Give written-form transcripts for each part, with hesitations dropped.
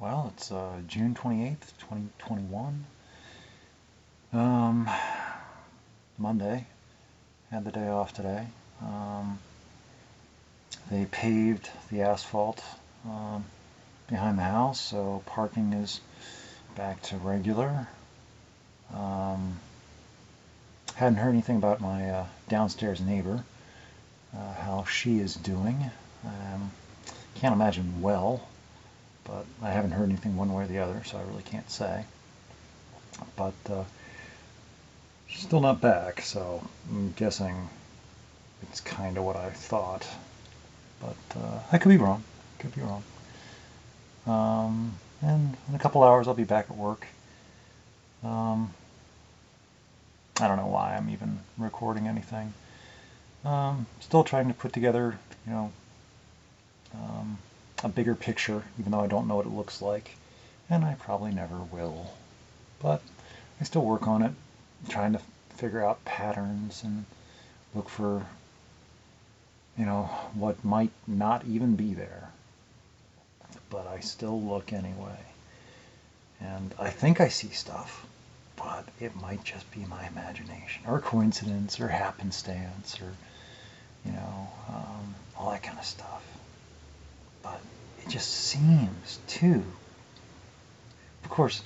Well, it's June 28th, 2021. Um, Monday. Had the day off today. Um, they paved the asphalt um, behind the house, so parking is back to regular. Um, hadn't heard anything about my downstairs neighbor, how she is doing. Can't imagine well, but I haven't heard anything one way or the other, so I really can't say. But she's still not back, so I'm guessing it's kind of what I thought. But I could be wrong. Could be wrong. And in a couple hours, I'll be back at work. Um, I don't know why I'm even recording anything. Still trying to put together, you know, um, a bigger picture, even though I don't know what it looks like, and I probably never will. But I still work on it, trying to figure out patterns and look for, what might not even be there. But I still look anyway. And I think I see stuff, but it might just be my imagination, or coincidence, or happenstance, or, all that kind of stuff. But it just seems too. Of course,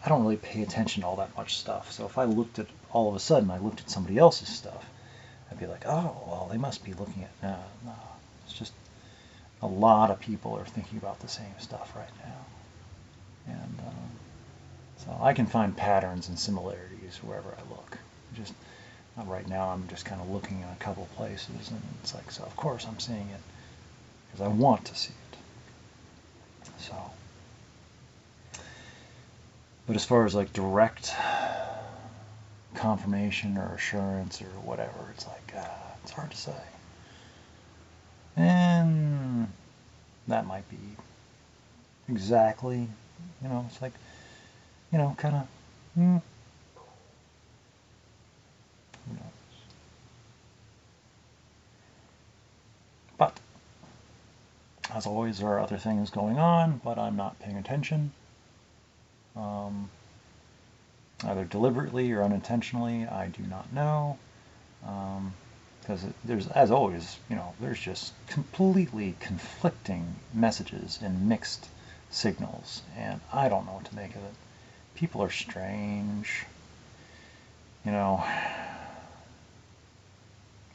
I don't really pay attention to all that much stuff. So if I looked at, all of a sudden, I looked at somebody else's stuff, I'd be like, oh, well, they must be looking at, no, no. It's just a lot of people are thinking about the same stuff right now. And so I can find patterns and similarities wherever I look. Just right now, I'm just kind of looking in a couple places, and it's like, so of course I'm seeing it because I want to see it. So, but as far as like direct confirmation or assurance or whatever, it's like it's hard to say. And that might be exactly, it's like, kind of, who knows? But as always, there are other things going on, but I'm not paying attention. Either deliberately or unintentionally, I do not know. Because there's, as always, there's just completely conflicting messages and mixed signals, and I don't know what to make of it. People are strange, so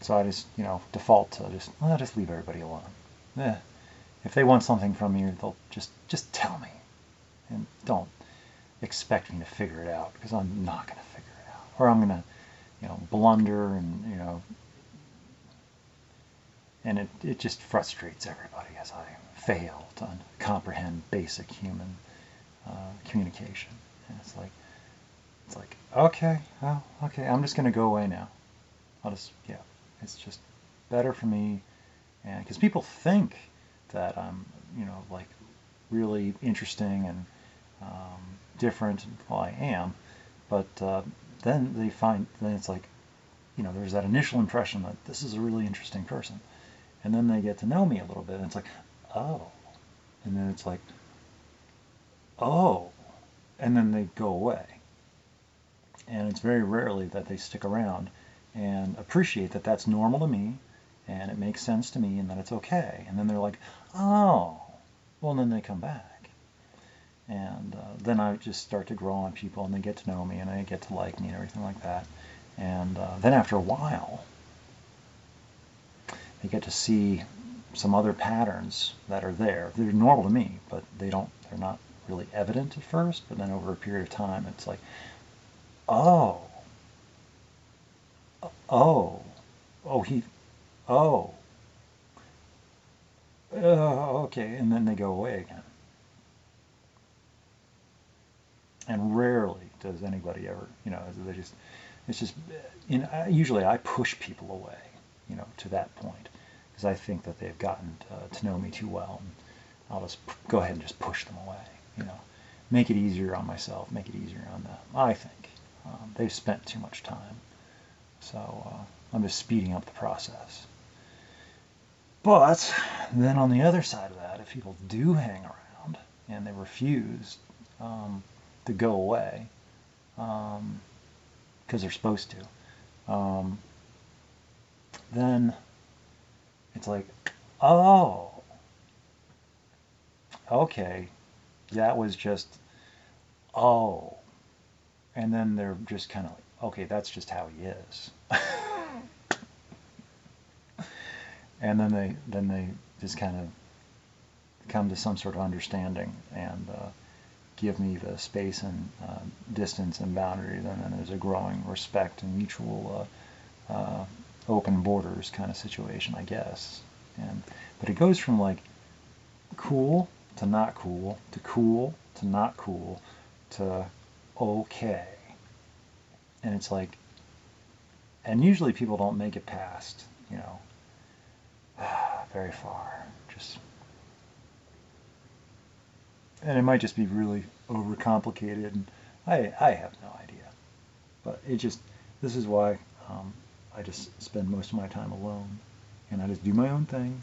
I just, default to just leave everybody alone. If they want something from you, they'll just tell me, and don't expect me to figure it out, because I'm not going to figure it out, or I'm going to, blunder, and it just frustrates everybody as I fail to comprehend basic human communication. And it's like, okay, well, okay, I'm just going to go away now. Yeah, it's just better for me, and because people think that I'm, like really interesting and different. Well, I am, but then it's like, there's that initial impression that this is a really interesting person, and then they get to know me a little bit, and it's like, oh, and then it's like, oh, and then they go away, and it's very rarely that they stick around and appreciate that that's normal to me, and it makes sense to me, and that it's okay, and then they're like, oh, well, and then they come back. And then I just start to grow on people, and they get to know me, and they get to like me, and everything like that. And then after a while, they get to see some other patterns that are there. They're normal to me, but they're not really evident at first. But then over a period of time, it's like, oh, oh, oh, oh, okay, and then they go away again. And rarely does anybody ever, it's just, usually I push people away, to that point, because I think that they've gotten to know me too well, and I'll just go ahead and just push them away, make it easier on myself, make it easier on them. I think they've spent too much time, so I'm just speeding up the process. But then on the other side of that, if people do hang around, and they refuse to go away because they're supposed to, then it's like, oh, okay, that was just, oh. And then they're just kind of like, okay, that's just how he is. And then they just kind of come to some sort of understanding and give me the space and distance and boundaries, and then there's a growing respect and mutual open borders kind of situation, I guess. But it goes from like cool to not cool to not cool to okay. And it's like, and usually people don't make it past, very far. And it might just be really overcomplicated, and I have no idea. But this is why I just spend most of my time alone, and I just do my own thing,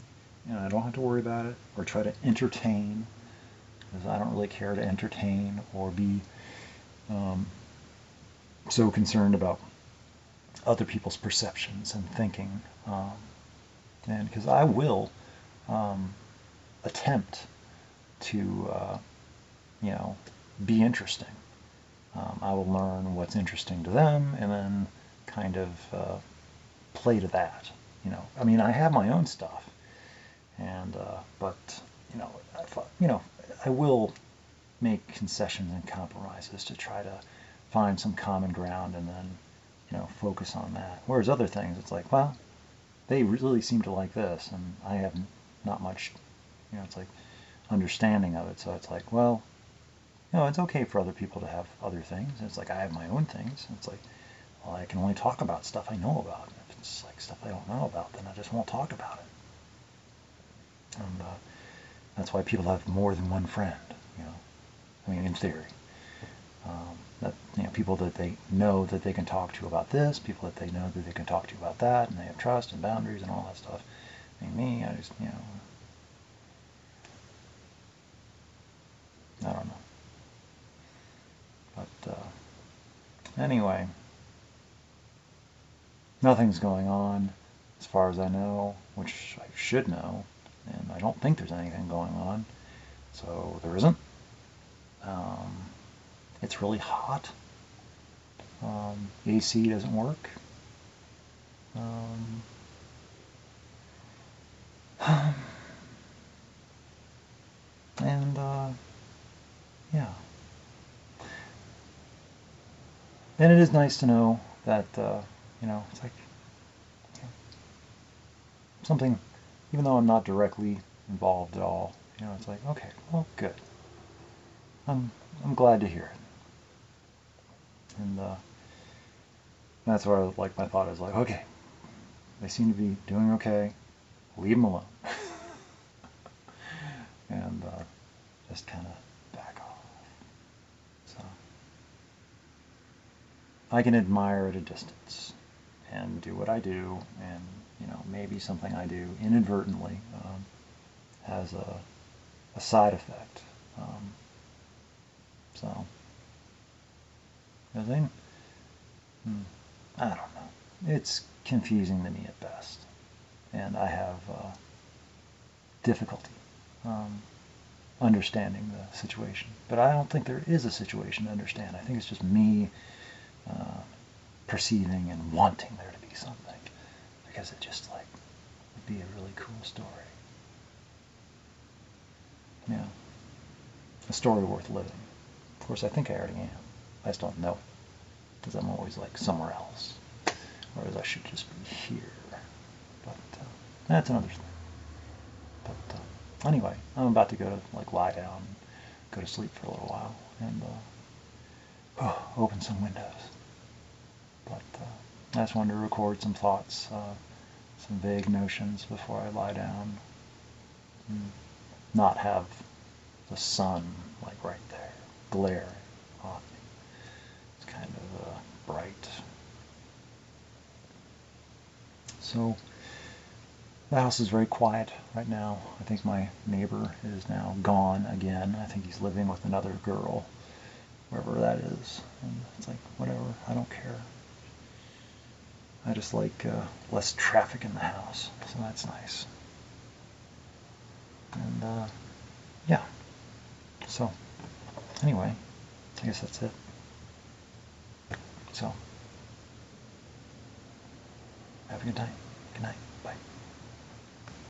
and I don't have to worry about it or try to entertain, because I don't really care to entertain or be so concerned about other people's perceptions and thinking, and because I will attempt to be interesting. I will learn what's interesting to them and then kind of play to that. I mean, I have my own stuff, and but I will make concessions and compromises to try to find some common ground and then focus on that. Whereas other things, it's like, well, they really seem to like this, and I have not much, it's like understanding of it. So it's like, well, it's okay for other people to have other things. It's like I have my own things. It's like, well, I can only talk about stuff I know about. If it's like stuff I don't know about, then I just won't talk about it. And that's why people have more than one friend. I mean, in theory, that people that they know that they can talk to about this, people that they know that they can talk to about that, and they have trust and boundaries and all that stuff. I mean, me, I just I don't know. But anyway, nothing's going on as far as I know, which I should know, and I don't think there's anything going on, so there isn't. It's really hot. AC doesn't work. And yeah. And it is nice to know that it's like something, even though I'm not directly involved at all, it's like, okay, well, good. I'm glad to hear it. And that's where like my thought is like, okay, they seem to be doing okay. Leave them alone. And just kind of back off. So I can admire at a distance and do what I do, and maybe something I do inadvertently has a side effect. So I think, I don't know. It's confusing to me at best, and I have difficulty understanding the situation. But I don't think there is a situation to understand. I think it's just me perceiving and wanting there to be something, because it just like would be a really cool story. Yeah, a story worth living. Of course, I think I already am. I just don't know it, because I'm always like somewhere else, whereas I should just be here. But that's another thing. But anyway, I'm about to go to like lie down, and go to sleep for a little while, and open some windows. But I just wanted to record some thoughts, some vague notions before I lie down, and not have the sun like right there glaring on me. It's kind of bright. So The house is very quiet right now. I think my neighbor is now gone again. I think he's living with another girl, wherever that is. And it's like, whatever, I don't care. I just like less traffic in the house, so that's nice. And yeah, so anyway, I guess that's it. So, have a good night. Good night. Bye.